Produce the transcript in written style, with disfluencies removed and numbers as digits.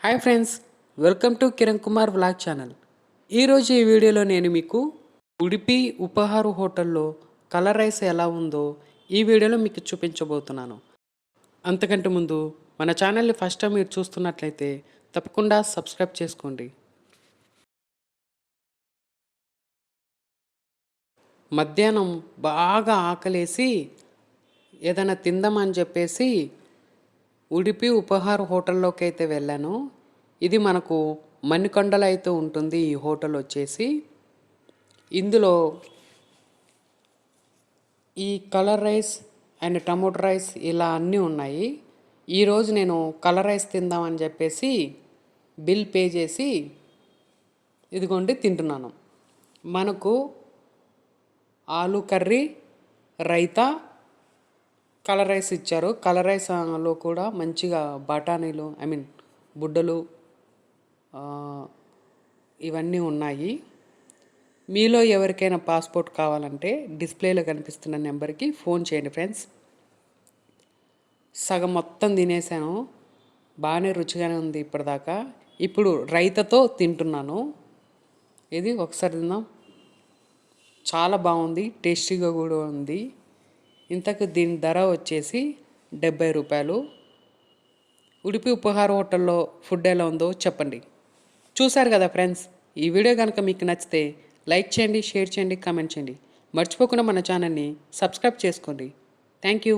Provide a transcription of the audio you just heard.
Hi friends, welcome to Kiran Kumar vlog channel. ఈరోజు ఈ వీడియోలో నేను మీకు ఉడిపి ఉపహారు హోటల్లో కలర్ రైస్ ఎలా ఉందో ఈ వీడియోలో మీకు చూపించబోతున్నాను. అంతకంటే ముందు మన ఛానల్ని ఫస్ట్ టైం మీరు చూస్తున్నట్లయితే తప్పకుండా సబ్స్క్రైబ్ చేసుకోండి. మధ్యాహ్నం బాగా ఆకలేసి ఏదైనా తిందామని చెప్పేసి ఉడిపి ఉపహార హోటల్లోకి అయితే వెళ్ళాను. ఇది మనకు మణికొండలో అయితే ఉంటుంది ఈ హోటల్ వచ్చేసి. ఇందులో ఈ colour rice and tomato rice ఇలా అన్నీ ఉన్నాయి. ఈరోజు నేను కలర్ రైస్ తిందామని చెప్పేసి బిల్ పే చేసి ఇదిగోండి తింటున్నాను. మనకు ఆలు కర్రీ, రైతా, కలర్ రైస్ ఇచ్చారు. కలర్ రైస్లో కూడా మంచిగా బఠానీలు బుడ్డలు ఇవన్నీ ఉన్నాయి. మీలో ఎవరికైనా పాస్పోర్ట్ కావాలంటే డిస్ప్లేలో కనిపిస్తున్న నెంబర్కి ఫోన్ చేయండి ఫ్రెండ్స్. సగం మొత్తం తినేసాను, బాగానే రుచిగానే ఉంది ఇప్పటిదాకా. ఇప్పుడు రైతాతో తింటున్నాను. ఇది ఒకసారి తిందాం. చాలా బాగుంది, టేస్టీగా కూడా ఉంది. ఇంతకు దీని ధర వచ్చేసి 70 రూపాయలు. ఉడిపి ఉపహార హోటల్లో ఫుడ్ ఎలా ఉందో చెప్పండి. చూశారు కదా ఫ్రెండ్స్, ఈ వీడియో కనుక మీకు నచ్చితే లైక్ చేయండి, షేర్ చేయండి, కామెంట్ చేయండి. మర్చిపోకుండా మన ఛానల్ని సబ్స్క్రైబ్ చేసుకోండి. Thank you.